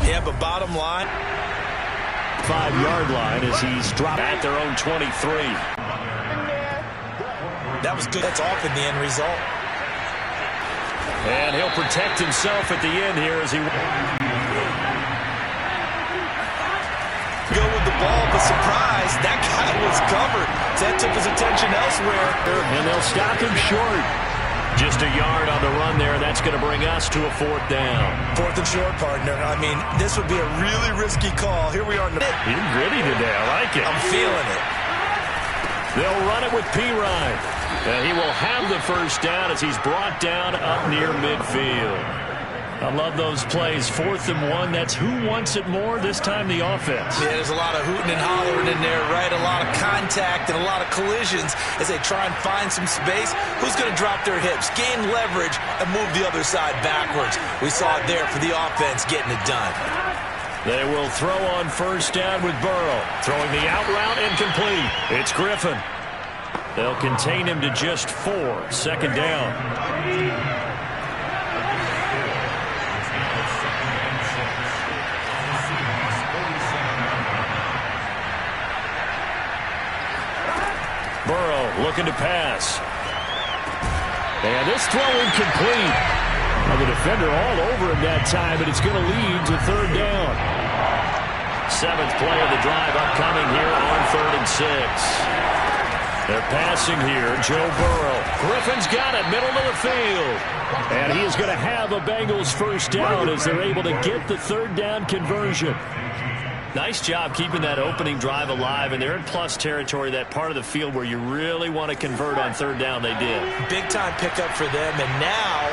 Yeah, but bottom line, 5-yard line as he's dropped at their own 23. That was good. That's often the end result. And he'll protect himself at the end here as he go with the ball, but surprise, that guy was covered. That took his attention elsewhere. And they'll stop him short. Just a yard on the run there. That's going to bring us to a 4th down. 4th and short, partner. I mean, this would be a really risky call. Here we are in the... He's gritty today. I like it. I'm feeling it. They'll run it with P-Ryan. And he will have the first down as he's brought down up near midfield. I love those plays. 4th and 1. That's who wants it more, this time the offense. Yeah, there's a lot of hooting and hollering in there, right? A lot of contact and a lot of collisions as they try and find some space. Who's going to drop their hips, gain leverage, and move the other side backwards? We saw it there for the offense getting it done. They will throw on first down with Burrow. Throwing the out route incomplete. It's Griffin. They'll contain him to just 4. 2nd down. Burrow looking to pass. And this throw incomplete. Well, the defender all over him that time, but it's going to lead to 3rd down. 7th play of the drive upcoming here on 3rd and 6. They're passing here. Joe Burrow. Griffin's got it, middle of the field. And he is going to have a Bengals first down as they're able to get the 3rd down conversion. Nice job keeping that opening drive alive, and they're in plus territory, that part of the field where you really want to convert on 3rd down. They did. Big-time pickup for them, and now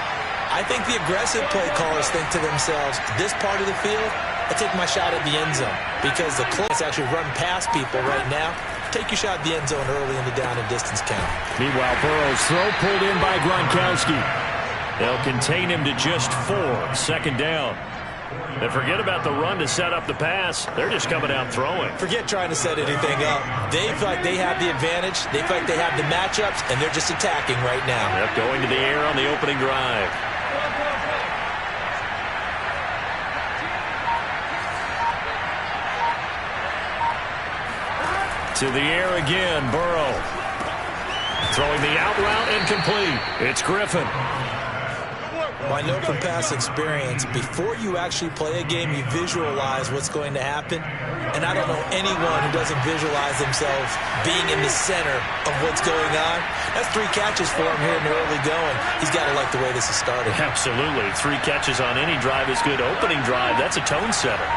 I think the aggressive play callers think to themselves, this part of the field, I take my shot at the end zone because the close actually run past people right now. Take your shot at the end zone early in the down and distance count. Meanwhile, Burrow's throw pulled in by Gronkowski. They'll contain him to just 4. 2nd down. And forget about the run to set up the pass. They're just coming out throwing. Forget trying to set anything up. They feel like they have the advantage. They feel like they have the matchups, and they're just attacking right now. Yep, going to the air on the opening drive. To the air again, Burrow. Throwing the out route incomplete. It's Griffin. Well, I know from past experience, before you actually play a game, you visualize what's going to happen. And I don't know anyone who doesn't visualize themselves being in the center of what's going on. That's 3 catches for him here in the early going. He's got to like the way this is starting. Absolutely. 3 catches on any drive is good. Opening drive, that's a tone setter.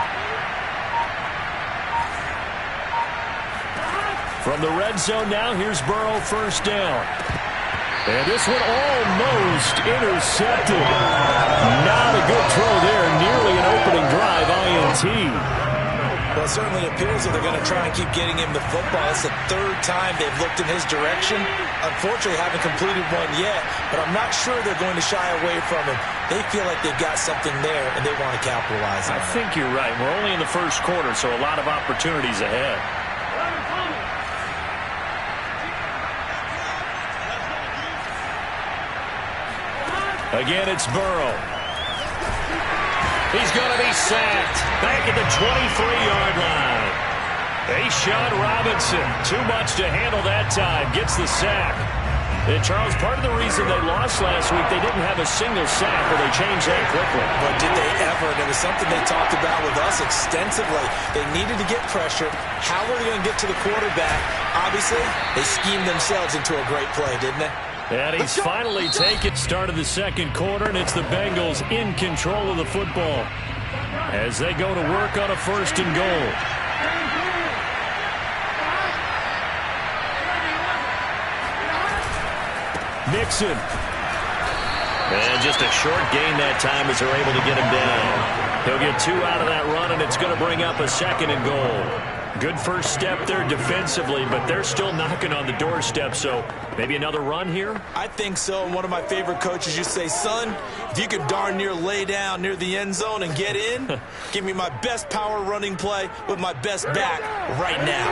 From the red zone now, here's Burrow, first down. And this one almost intercepted. Not a good throw there. Nearly an opening drive INT. Well, it certainly appears that they're going to try and keep getting him the football. It's the 3rd time they've looked in his direction. Unfortunately, haven't completed one yet, but I'm not sure they're going to shy away from him. They feel like they've got something there, and they want to capitalize on it. I think you're right. We're only in the first quarter, so a lot of opportunities ahead. Again, it's Burrow. He's going to be sacked back at the 23-yard line. A'Shawn Robinson, too much to handle that time, gets the sack. And Charles, part of the reason they lost last week, they didn't have a single sack, but they changed that quickly. But did they ever? And it was something they talked about with us extensively. They needed to get pressure. How were they going to get to the quarterback? Obviously, they schemed themselves into a great play, didn't they? And he's finally taken start of the 2nd quarter, and it's the Bengals in control of the football as they go to work on a 1st and goal. Mixon. And just a short gain that time as they're able to get him down. He'll get 2 out of that run, and it's going to bring up a 2nd and goal. Good first step there defensively, but they're still knocking on the doorstep, so maybe another run here? I think so. And one of my favorite coaches used to say, son, if you could darn near lay down near the end zone and get in, give me my best power running play with my best back right now.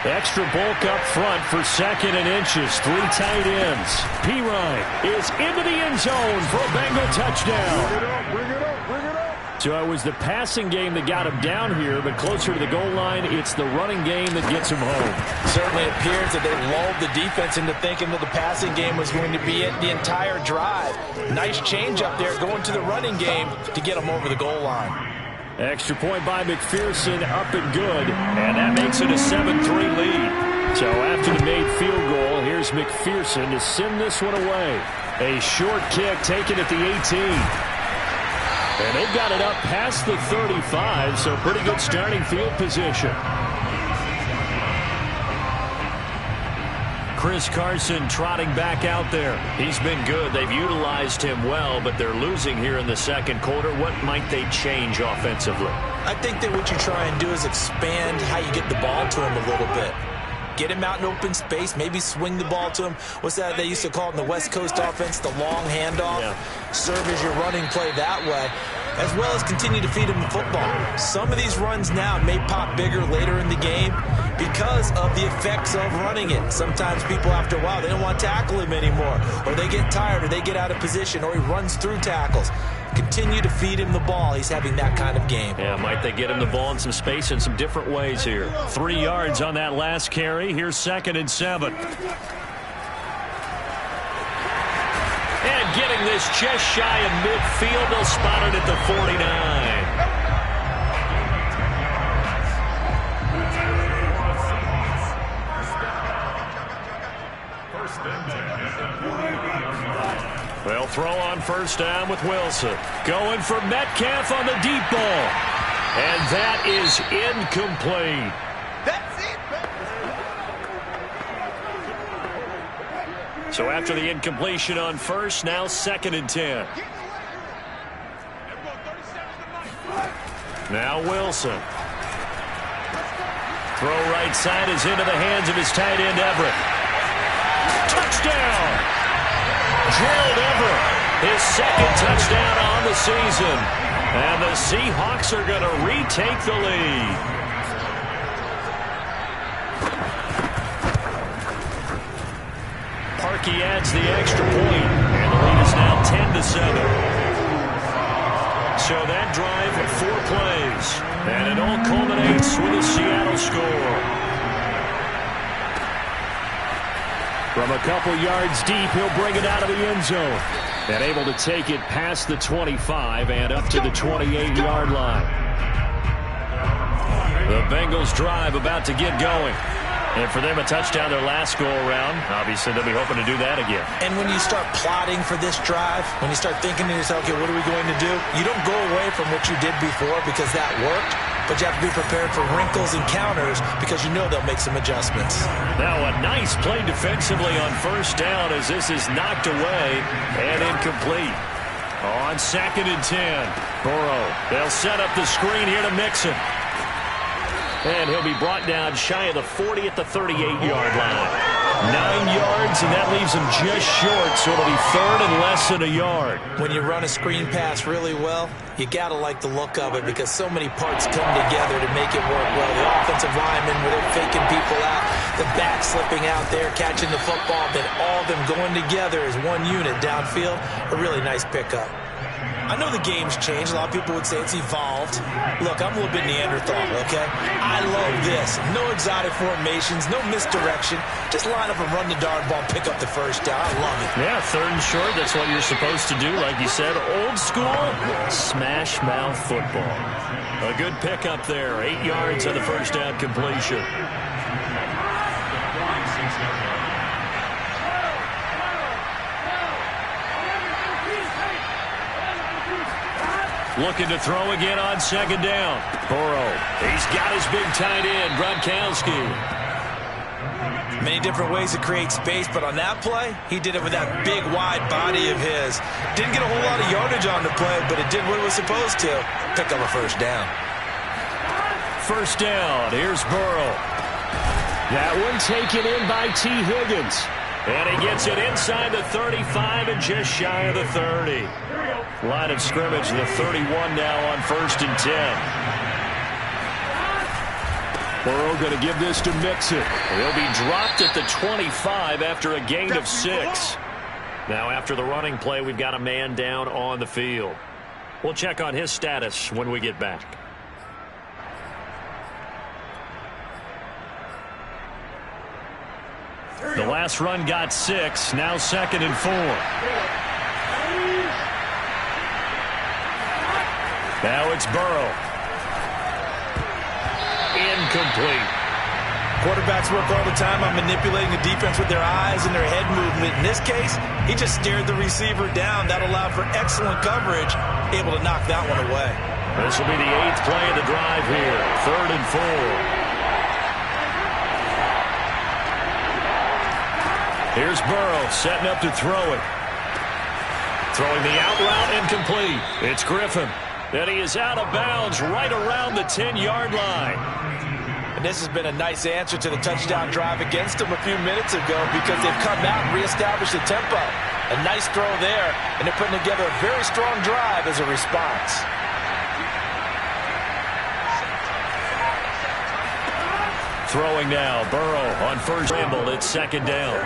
Extra bulk up front for 2nd and inches. 3 tight ends. P-Ryan is into the end zone for a Bengal touchdown. Bring it up, bring it up, bring it up. So it was the passing game that got him down here, but closer to the goal line, it's the running game that gets him home. Certainly appears that they lulled the defense into thinking that the passing game was going to be it the entire drive. Nice change up there going to the running game to get him over the goal line. Extra point by McPherson, up and good, and that makes it a 7-3 lead. So after the made field goal, here's McPherson to send this one away. A short kick taken at the 18. And they've got it up past the 35, so pretty good starting field position. Chris Carson trotting back out there. He's been good. They've utilized him well, but they're losing here in the second quarter. What might they change offensively? I think that what you try and do is expand how you get the ball to him a little bit. Get him out in open space, maybe swing the ball to him. What's that they used to call it in the West Coast offense, the long handoff? Yeah. Serve as your running play that way, as well as continue to feed him the football. Some of these runs now may pop bigger later in the game because of the effects of running it. Sometimes people, after a while, they don't want to tackle him anymore, or they get tired, or they get out of position, or he runs through tackles. Continue to feed him the ball. He's having that kind of game. Yeah, might they get him the ball in some space in some different ways here. 3 yards on that last carry. Here's 2nd and 7. And getting this just shy of midfield. They'll spot it at the 49. They'll throw on first down with Wilson. Going for Metcalf on the deep ball. And that is incomplete. That's it. So after the incompletion on first, now 2nd and 10. Now Wilson. Throw right side is into the hands of his tight end, Everett. Touchdown! Gerald Everett, his 2nd touchdown on the season. And the Seahawks are going to retake the lead. Parkey adds the extra point, and the lead is now 10-7. So that drive, 4 plays, and it all culminates with a Seattle score. From a couple yards deep, he'll bring it out of the end zone. And able to take it past the 25 and up to the 28-yard line. The Bengals drive about to get going. And for them, a touchdown their last go-around. Obviously, they'll be hoping to do that again. And when you start plotting for this drive, when you start thinking to yourself, okay, what are we going to do? You don't go away from what you did before because that worked. But you have to be prepared for wrinkles and counters because you know they'll make some adjustments. Now a nice play defensively on first down as this is knocked away and incomplete. On 2nd and 10, Burrow. They'll set up the screen here to Mixon. And he'll be brought down shy of the 40 at the 38-yard line. 9 yards, and that leaves him just short, so it'll be 3rd and less than a yard. When you run a screen pass really well, you got to like the look of it because so many parts come together to make it work well. The offensive linemen, where they're faking people out, the back slipping out there, catching the football, then all of them going together as one unit downfield. A really nice pickup. I know the game's changed. A lot of people would say it's evolved. Look, I'm a little bit Neanderthal, okay? I love this. No exotic formations, no misdirection. Just line up and run the darn ball, pick up the first down. I love it. Yeah, 3rd and short. That's what you're supposed to do. Like you said, old school, smash mouth football. A good pickup there. 8 yards on the first down completion. Looking to throw again on 2nd down. Burrow. He's got his big tight end, Gronkowski. Many different ways to create space, but on that play, he did it with that big, wide body of his. Didn't get a whole lot of yardage on the play, but it did what it was supposed to. Pick up a first down. First down. Here's Burrow. That one taken in by T. Higgins. And he gets it inside the 35 and just shy of the 30. Line of scrimmage, the 31 now on 1st and 10. Burrow going to give this to Mixon. He'll be dropped at the 25 after a gain of 6. Now after the running play, we've got a man down on the field. We'll check on his status when we get back. The last run got 6. Now 2nd and 4. Now it's Burrow. Incomplete. Quarterbacks work all the time on manipulating the defense with their eyes and their head movement. In this case, he just stared the receiver down. That allowed for excellent coverage, able to knock that one away. This will be the 8th play of the drive here. 3rd and 4. Here's Burrow setting up to throw it. Throwing the out route incomplete. It's Griffin. And he is out of bounds right around the 10-yard line. And this has been a nice answer to the touchdown drive against them a few minutes ago because they've come out and reestablished the tempo. A nice throw there, and they're putting together a very strong drive as a response. Throwing now, Burrow on first scramble. It's 2nd down.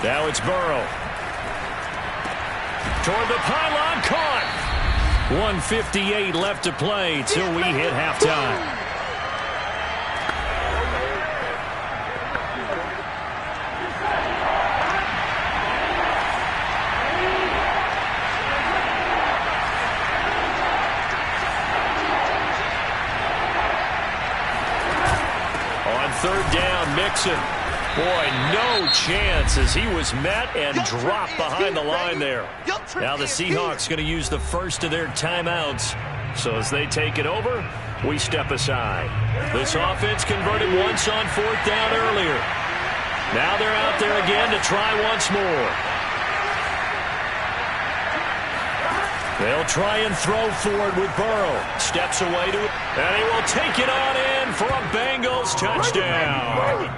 Now it's Burrow. Toward the pylon, caught. 1:58 left to play till we hit halftime. On 3rd down, Mixon. Boy, no chance as he was met and dropped behind the line there. Now the Seahawks going to use the first of their timeouts. So as they take it over, we step aside. This offense converted once on 4th down earlier. Now they're out there again to try once more. They'll try and throw forward with Burrow. Steps away to it, and he will take it on in for a Bengals touchdown.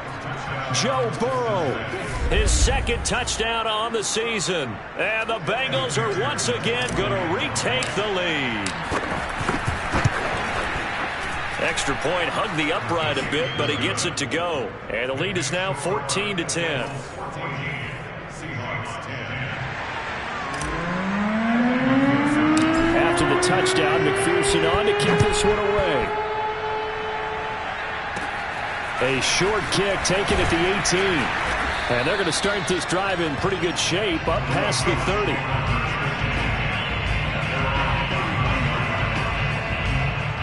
Joe Burrow, his 2nd touchdown on the season. And the Bengals are once again going to retake the lead. Extra point hugged the upright a bit, but he gets it to go. And the lead is now 14-10. After the touchdown, McPherson on to kick this one away. A short kick taken at the 18. And they're going to start this drive in pretty good shape up past the 30.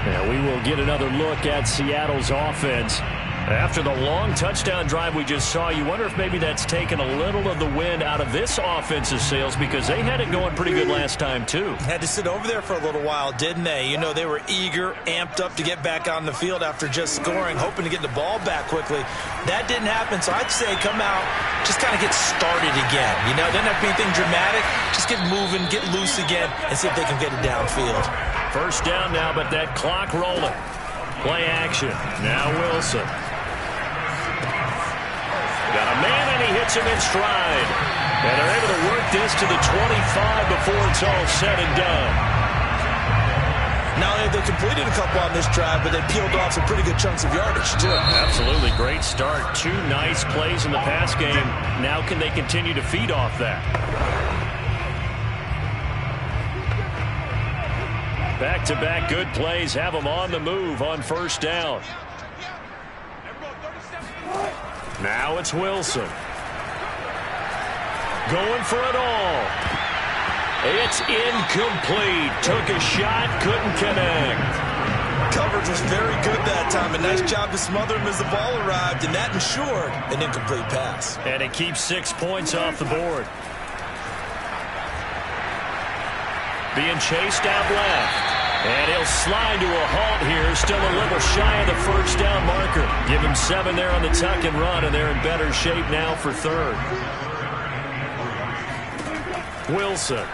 Now we will get another look at Seattle's offense. After the long touchdown drive we just saw, you wonder if maybe that's taken a little of the wind out of this offensive sails because they had it going pretty good last time too. Had to sit over there for a little while, didn't they? You know, they were eager, amped up to get back on the field after just scoring, hoping to get the ball back quickly. That didn't happen, so I'd say come out, just kind of get started again. You know, didn't have to be anything dramatic. Just get moving, get loose again, and see if they can get it downfield. First down now, but that clock rolling. Play action. Now Wilson. Got a man, and he hits him in stride. And they're able to work this to the 25 before it's all said and done. Now they completed a couple on this drive, but they peeled off some pretty good chunks of yardage, too. Absolutely. Great start. 2 nice plays in the pass game. Now can they continue to feed off that? Back-to-back good plays have them on the move on first down. Now it's Wilson. Going for it all. It's incomplete. Took a shot, couldn't connect. Coverage was very good that time. A nice job to smother him as the ball arrived, and that ensured an incomplete pass. And it keeps 6 points off the board. Being chased out left. And he'll slide to a halt here, still a little shy of the first down marker. Give him 7 there on the tuck and run, and they're in better shape now for 3rd. Wilson.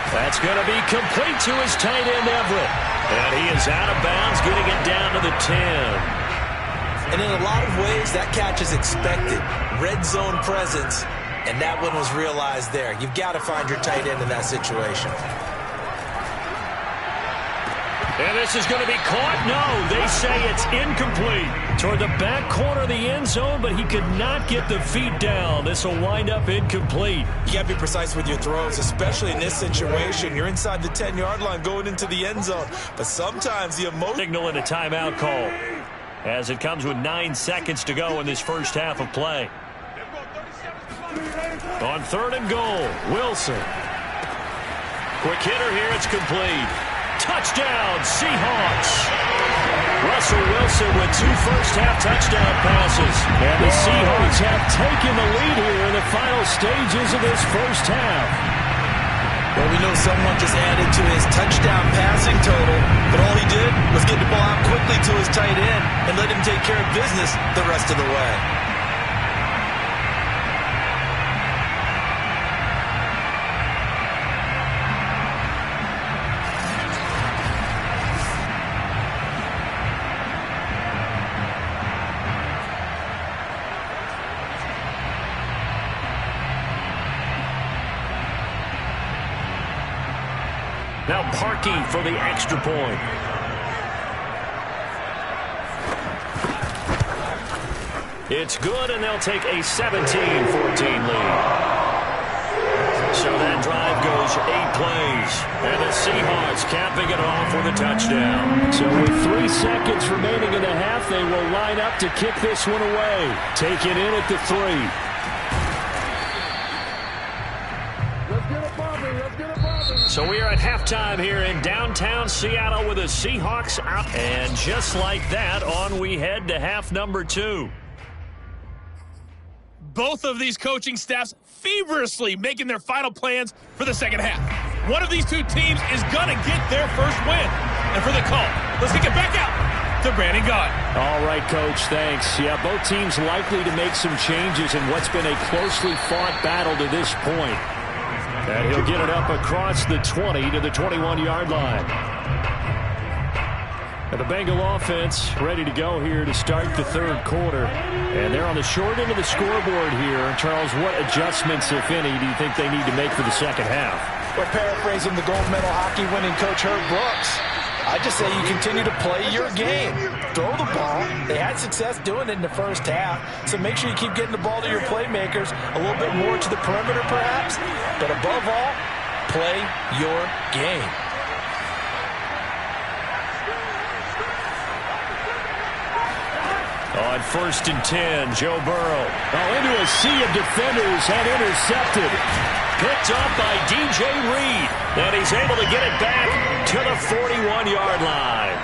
That's going to be complete to his tight end, Everett. And he is out of bounds, getting it down to the 10. And in a lot of ways, that catch is expected. Red zone presence. And that one was realized there. You've got to find your tight end in that situation. And this is going to be caught. No, they say it's incomplete. Toward the back corner of the end zone, but he could not get the feet down. This will wind up incomplete. You got to be precise with your throws, especially in this situation. You're inside the 10-yard line going into the end zone. But sometimes the emotion... Signal and a timeout call as it comes with 9 seconds to go in this first half of play. On 3rd and goal, Wilson. Quick hitter here, it's complete. Touchdown, Seahawks. Russell Wilson with 2 first-half touchdown passes. And the Seahawks have taken the lead here in the final stages of this first half. Well, we know someone just added to his touchdown passing total, but all he did was get the ball out quickly to his tight end and let him take care of business the rest of the way. Now Parkey for the extra point. It's good, and they'll take a 17-14 lead. So that drive goes 8 plays, and the Seahawks capping it off with a touchdown. So with 3 seconds remaining in the half, they will line up to kick this one away. Take it in at the 3. So we are at halftime here in downtown Seattle with the Seahawks out. And just like that, on we head to half number 2. Both of these coaching staffs feverishly making their final plans for the second half. One of these two teams is going to get their first win. And for the call, let's kick it back out to Brandon Gaudin. All right, Coach, thanks. Yeah, both teams likely to make some changes in what's been a closely fought battle to this point. And he'll get it up across the 20 to the 21-yard line. And the Bengal offense ready to go here to start the 3rd quarter. And they're on the short end of the scoreboard here. Charles, what adjustments, if any, do you think they need to make for the second half? Well, paraphrasing the gold medal hockey winning coach Herb Brooks, I just say you continue to play your game. Throw the ball. They had success doing it in the first half, so make sure you keep getting the ball to your playmakers, a little bit more to the perimeter perhaps, but above all, play your game. On 1st and 10, Joe Burrow. Into a sea of defenders and intercepted. Picked up by DJ Reed. And he's able to get it back to the 41-yard line.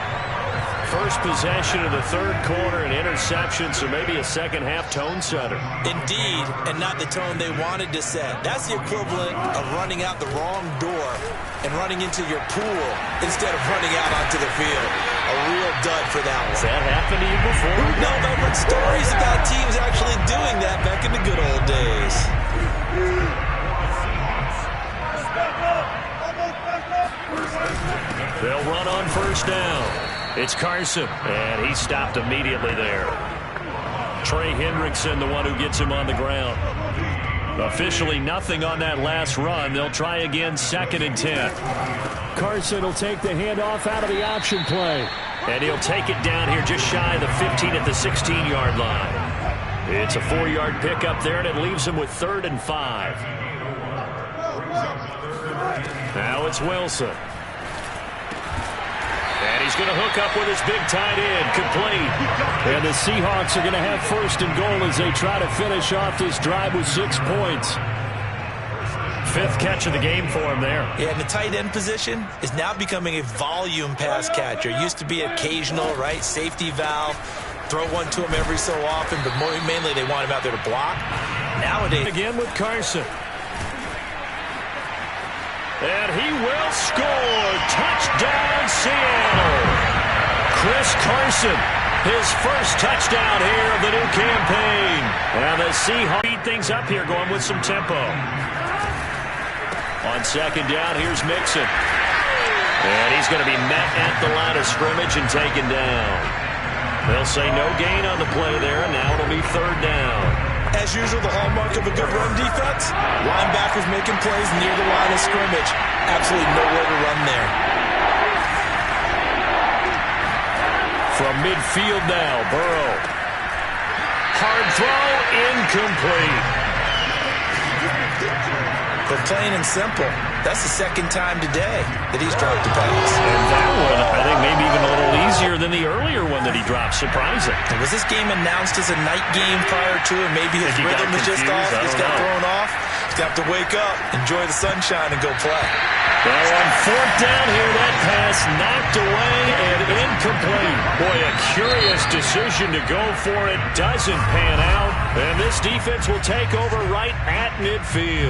First possession of the 3rd quarter, an interception, so maybe a second-half tone setter. Indeed, and not the tone they wanted to set. That's the equivalent of running out the wrong door and running into your pool instead of running out onto the field. A real dud for that one. Has that happened to you before? No, but I've heard stories about teams actually doing that back in the good old days. They'll run on 1st down. It's Carson, and he stopped immediately there. Trey Hendrickson, the one who gets him on the ground. Officially nothing on that last run. They'll try again 2nd and 10. Carson will take the handoff out of the option play. And he'll take it down here just shy of the 15 at the 16-yard line. It's a 4-yard pickup there, and it leaves him with 3rd and 5. Now it's Wilson. And he's going to hook up with his big tight end, complete. And the Seahawks are going to have 1st and goal as they try to finish off this drive with 6 points. 5th catch of the game for him there. Yeah, and the tight end position is now becoming a volume pass catcher. Used to be occasional, right? Safety valve. Throw one to him every so often, but mainly they want him out there to block. Nowadays. Again with Carson. And he will score. Touchdown, Seattle. Chris Carson, his first touchdown here of the new campaign. And the Seahawks speed things up here, going with some tempo. On 2nd down, here's Mixon. And he's going to be met at the line of scrimmage and taken down. They'll say no gain on the play there, and now it'll be 3rd down. As usual, the hallmark of a good run defense, linebackers making plays near the line of scrimmage. Absolutely nowhere to run there. From midfield now, Burrow. Hard throw, incomplete. But plain and simple, that's the second time today that he's dropped a pass. And that one, I think, maybe even a little easier than the earlier one that he dropped. Surprising. And was this game announced as a night game prior to it? Maybe his rhythm is just off. Just got thrown off. He's got to wake up, enjoy the sunshine, and go play. Well, on fourth down here, that pass knocked away and incomplete. Boy, a curious decision to go for it. Doesn't pan out. And this defense will take over right at midfield.